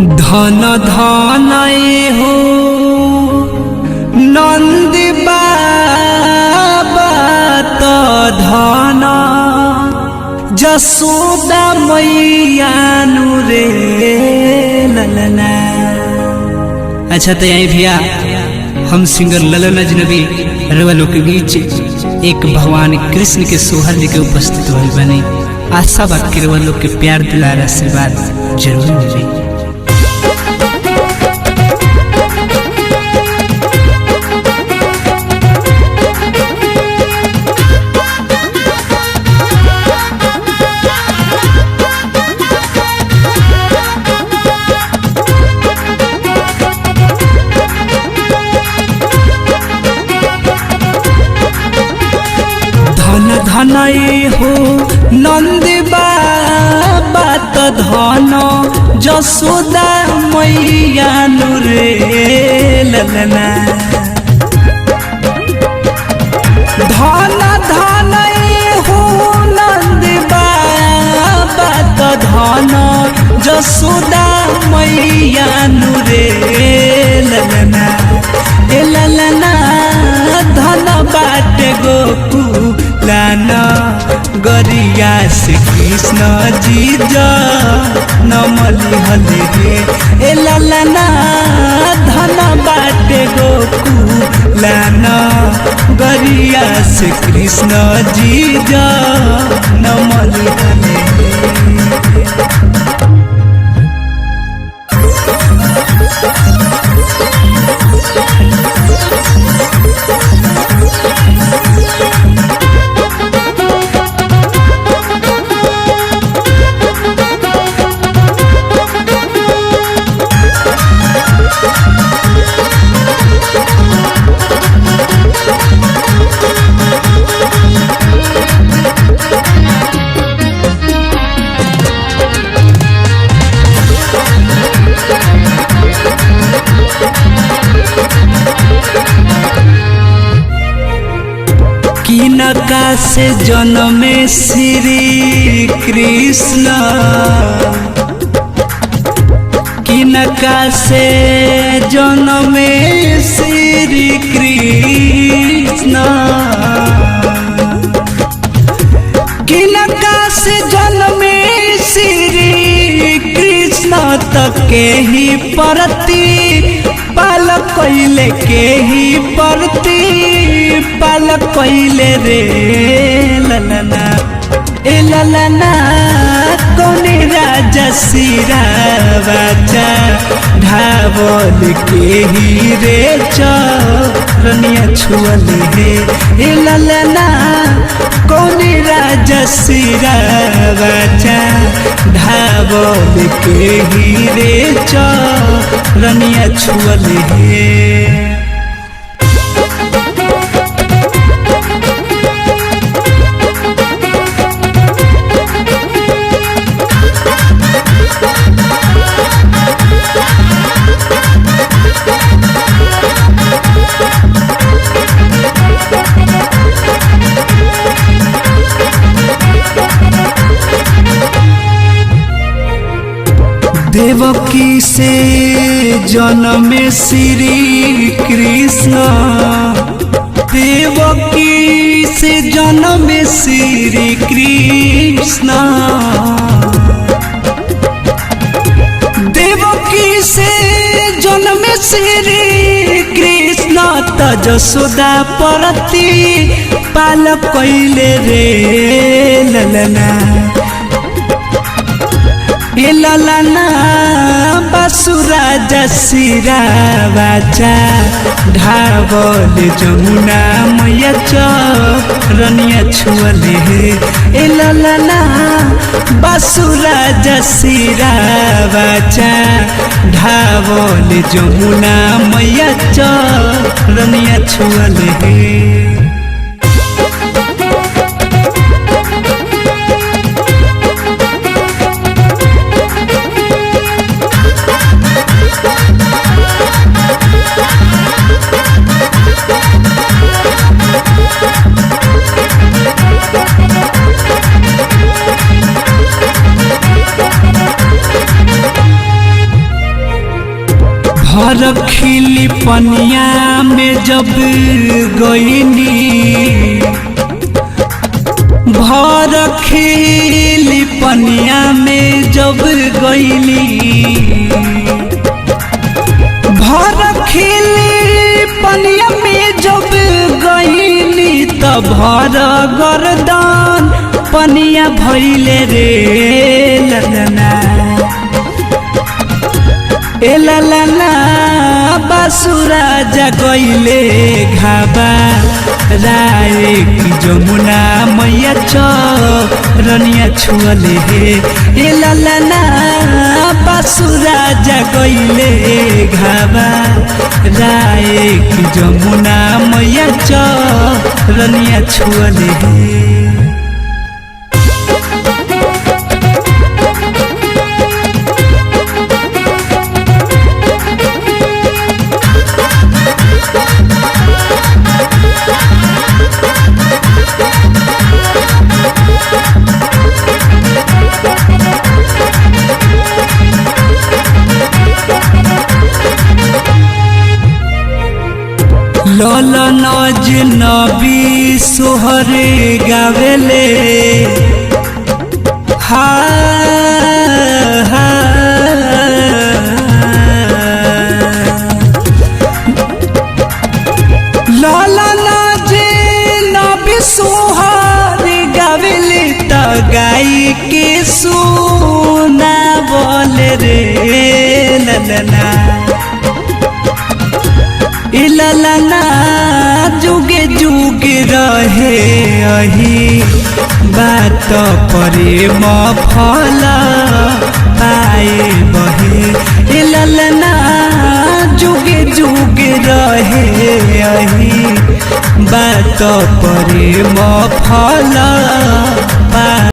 धन धन हो नंद बाबा तो धन जसोदा मैया रे ललना। अच्छा तो यही भैया हम सिंगर ललन अजनबी रवलों के बीच एक भगवान कृष्ण के सोहर लेके उपस्थित हुए बने। आशा बात के रवलों के प्यार दुलार आशीर्वाद जरूर मिले। धन हो नंद बाबा तो धन जसोदा मैया रे ललना। धन धन हो नंद बाबा तो धन जसोदा मैया रे ललना। ए ललना धन बाटे गोकुलाना गरिया से कृष्ण जी नमली हले रे। ए ललना धन बाटे गोकुलाना गरिया से कृष्ण जी नमली हले रे। किनका से जन्मे श्री कृष्ण किनका से जन्मे श्री कृष्ण किनका से जन्मे श्री कृष्ण तक के ही परती पाल कैले के ही परती पाल कैले रे ललना। ए ललना कौन राजा सिरावाचा ढावल के ही रे चरनिया छुअले हे। ए ललना कौन राजा सिरावाचा ढावल के ही रे चरनिया छुअले हे। देवकी से जन्मे श्री कृष्ण देवकी से जन्मे श्री कृष्ण देवकी से जन्मे श्री कृष्ण त जसोदा परती पाल कैले रे ललना। ए ललना बसुरा जसिरावाचा ढावल जमुना मैया चरनिया छुअले हे। ए ललना बसुरा जसिरावाचा ढावल जमुना मैया चरनिया छुअले हे। भर खिली पनिया में जब गईनी, भर खिली पनिया में जब गईली, भर खिली पनिया में जब गईली तब भर गर्दन पनिया भइले रे ललना। ए ललना बासुरा जगइले घाबा राय की जमुना मैया चरनिया छुअले हे। ए ललना बासुरा जगइले घाबा राय की जमुना मैया चरनिया छुअले हे। ललन अजनबी सोहरे गावेले हा हा। ललन अजनबी सोहरे गावेले त गाई के सुना बोले रे ललना। ललना जुगे जुगे रहे अही बात प्रेम फल पाए बहे। ललना जुगे जुगे रहे अही बात प्रेम फल पाए।